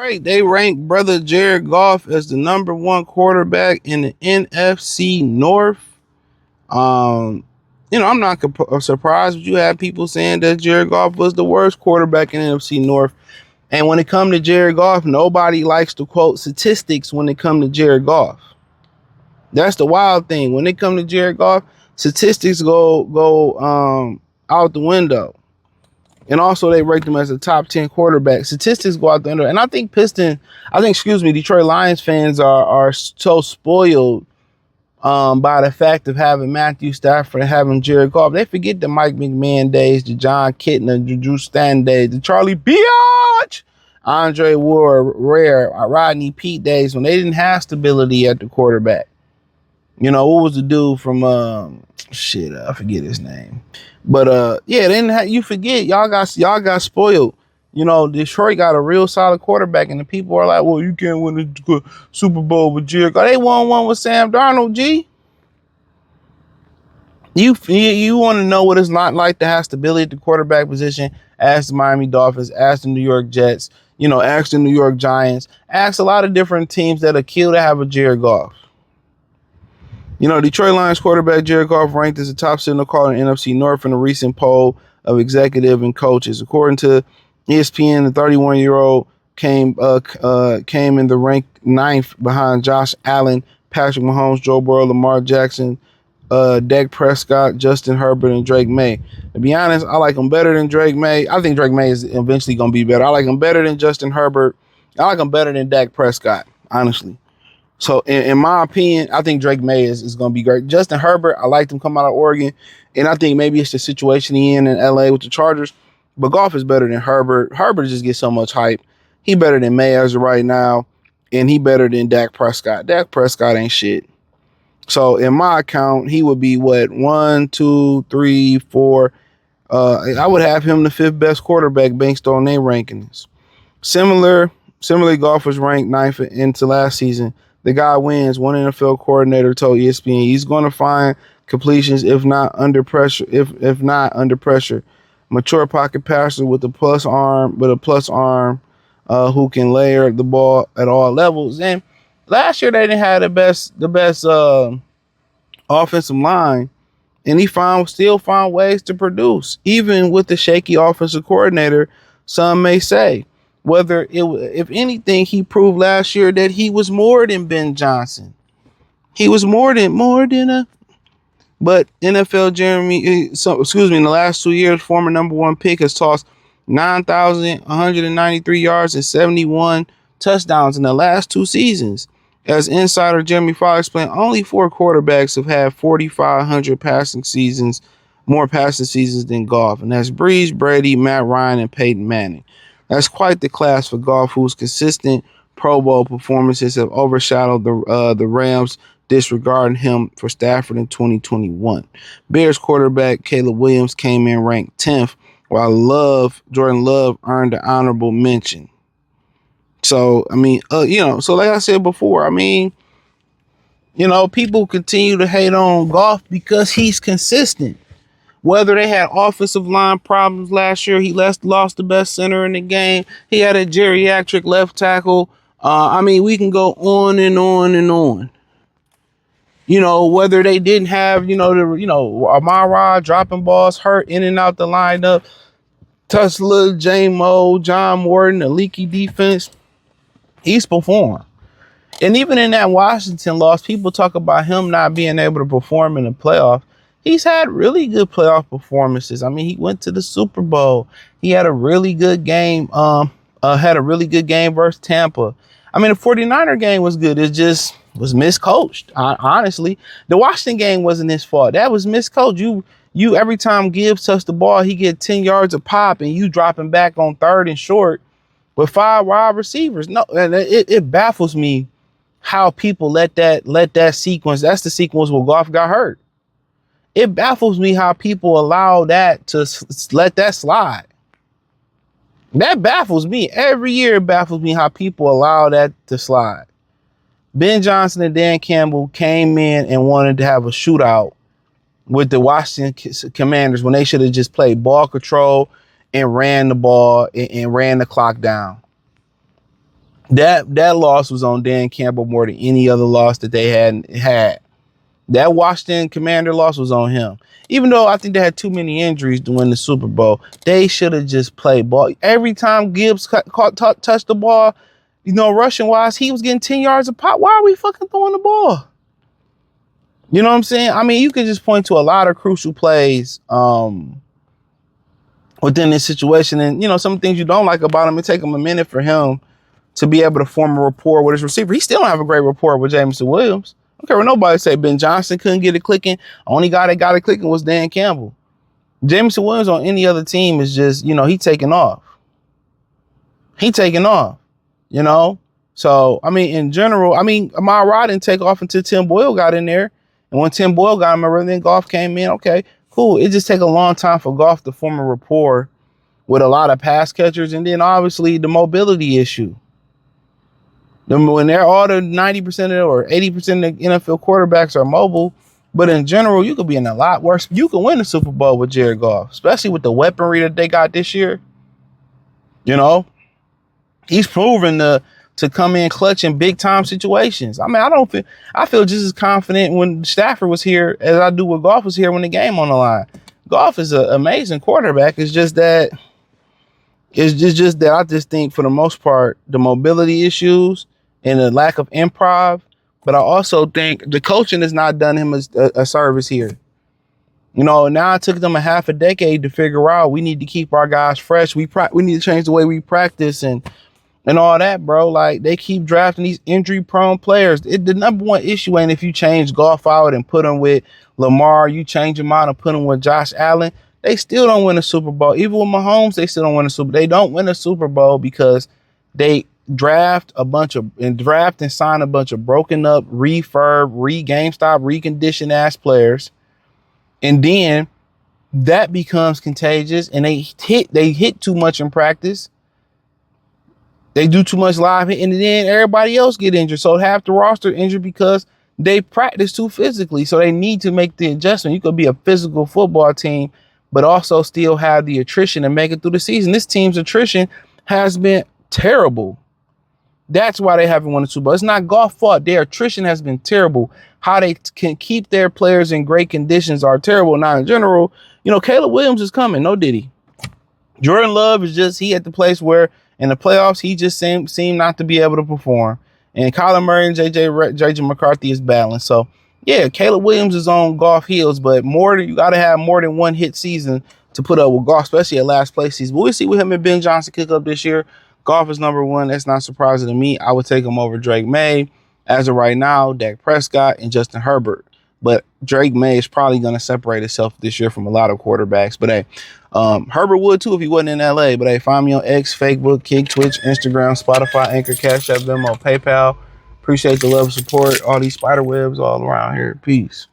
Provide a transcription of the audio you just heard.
Right. They ranked brother Jared Goff as the #1 quarterback in the NFC North. Um, I'm not surprised, but you had people saying that Jared Goff was the worst quarterback in the NFC North. And when it comes to Jared Goff, nobody likes to quote statistics when it comes to Jared Goff. That's the wild thing. When it comes to Jared Goff, statistics go out the window. And also they rate him as a top 10 quarterback. Statistics go out the window. And I think Detroit Lions fans are so spoiled by the fact of having Matthew Stafford and having Jared Goff. They forget the Mike McMahon days, the John Kitna, the Drew Stanton days, the Charlie Biatch, Andre Ward, Rare, Rodney Pete days when they didn't have stability at the quarterback. What was the dude from I forget his name. But you forget y'all got spoiled. Detroit got a real solid quarterback, and the people are like, well, you can't win the Super Bowl with Jared Goff. They won one with Sam Darnold, G. You want to know what it's not like to have stability at the quarterback position? Ask the Miami Dolphins, ask the New York Jets, ask the New York Giants, ask a lot of different teams that are killed to have a Jared Goff. Detroit Lions quarterback Jared Goff ranked as the top signal caller in NFC North in a recent poll of executive and coaches. According to ESPN, the 31-year-old came in the rank 9th behind Josh Allen, Patrick Mahomes, Joe Burrow, Lamar Jackson, Dak Prescott, Justin Herbert, and Drake May. To be honest, I like him better than Drake May. I think Drake May is eventually going to be better. I like him better than Justin Herbert. I like him better than Dak Prescott, honestly. So, in my opinion, I think Drake May is going to be great. Justin Herbert, I liked him come out of Oregon, and I think maybe it's the situation he in L.A. with the Chargers. But Goff is better than Herbert. Herbert just gets so much hype. He better than May as of right now, and he better than Dak Prescott. Dak Prescott ain't shit. So, in my account, he would be what? 1, 2, 3, 4. I would have him the 5th best quarterback based on their rankings. Similarly, Goff was ranked 9th into last season. The guy wins. One NFL coordinator told ESPN he's going to find completions if not under pressure. If not under pressure, mature pocket passer with a plus arm, who can layer the ball at all levels. And last year they didn't have the best offensive line, and he still found ways to produce even with the shaky offensive coordinator. Some may say. If anything, he proved last year that he was more than Ben Johnson. He was more than a. But NFL in the last 2 years, former #1 pick has tossed 9,193 yards and 71 touchdowns in the last 2 seasons. As insider Jeremy Fox explained, only 4 quarterbacks have had 4,500 more passing seasons than Goff, and that's Breeze, Brady, Matt Ryan, and Peyton Manning. That's quite the class for Goff, whose consistent Pro Bowl performances have overshadowed the Rams, disregarding him for Stafford in 2021. Bears quarterback Caleb Williams came in ranked 10th, while Jordan Love earned an honorable mention. So, so like I said before, people continue to hate on Goff because he's consistent. Whether they had offensive line problems last year, he lost the best center in the game. He had a geriatric left tackle. We can go on and on and on. Whether they didn't have, Amara dropping balls, hurt in and out the lineup, Tesla, J-Mo, John Morton, a leaky defense, he's performed. And even in that Washington loss, people talk about him not being able to perform in the playoffs. He's had really good playoff performances. He went to the Super Bowl. He had a really good game. Versus Tampa. The 49er game was good. It just was miscoached. Honestly, the Washington game wasn't his fault. That was miscoached. You every time Gibbs touched the ball, he get 10 yards of pop, and you dropping back on 3rd and short with 5 wide receivers. No, and it baffles me how people let that sequence. That's the sequence where Goff got hurt. It baffles me how people allow that to let that slide. That baffles me. Every year it baffles me how people allow that to slide. Ben Johnson and Dan Campbell came in and wanted to have a shootout with the Washington Commanders when they should have just played ball control and ran the ball and ran the clock down. That loss was on Dan Campbell more than any other loss that they had. That Washington Commander loss was on him. Even though I think they had too many injuries to win the Super Bowl, they should have just played ball. Every time Gibbs touched the ball, rushing wise, he was getting 10 yards a pop. Why are we fucking throwing the ball? You know what I'm saying? I mean, you could just point to a lot of crucial plays within this situation. And, some things you don't like about him, it take him a minute for him to be able to form a rapport with his receiver. He still don't have a great rapport with Jameson Williams. I don't care what nobody say. Ben Johnson couldn't get it clicking. Only guy that got it clicking was Dan Campbell. Jameson Williams on any other team is just, he taking off. He taking off, So, I mean, in general, Amon Ra didn't take off until Tim Boyle got in there. And when Tim Boyle got him, then Goff came in. Okay, cool. It just take a long time for Goff to form a rapport with a lot of pass catchers. And then obviously the mobility issue. When they're all the 90% or 80% of the NFL quarterbacks are mobile, but in general, you could be in a lot worse. You can win the Super Bowl with Jared Goff, especially with the weaponry that they got this year. He's proven to come in clutch in big time situations. I mean, I feel just as confident when Stafford was here as I do when Goff was here when the game on the line. Goff is an amazing quarterback. It's just that I just think for the most part, the mobility issues and the lack of improv, but I also think the coaching has not done him a service here. Now it took them a half a decade to figure out we need to keep our guys fresh. We need to change the way we practice and all that, bro. Like, they keep drafting these injury-prone players. The number one issue ain't if you change Goff out and put him with Lamar, you change him out and put him with Josh Allen. They still don't win a Super Bowl. Even with Mahomes, they still don't win a Super Bowl. They don't win a Super Bowl because they draft and sign a bunch of broken up, GameStop, reconditioned ass players. And then that becomes contagious and they hit too much in practice. They do too much live hit, and then everybody else get injured. So half the roster injured because they practice too physically. So they need to make the adjustment. You could be a physical football team, but also still have the attrition and make it through the season. This team's attrition has been terrible. That's why they haven't won a Super Bowl. It's not Goff's fault. Their attrition has been terrible. How they can keep their players in great conditions are terrible. Now, in general, Caleb Williams is coming. No diddy. Jordan Love is just, he at the place where in the playoffs, he just seemed not to be able to perform. And Kyler Murray and JJ McCarthy is balanced. So, yeah, Caleb Williams is on Goff heels, but you got to have more than one hit season to put up with Goff, especially at last place season. But we'll see what him and Ben Johnson kick up this year. Goff is number one. That's not surprising to me. I would take him over Drake May. As of right now, Dak Prescott and Justin Herbert. But Drake May is probably going to separate himself this year from a lot of quarterbacks. But hey, Herbert would too if he wasn't in LA. But hey, find me on X, Facebook, Kick, Twitch, Instagram, Spotify, Anchor, Cash App, Venmo, PayPal. Appreciate the love and support. All these spider webs all around here. Peace.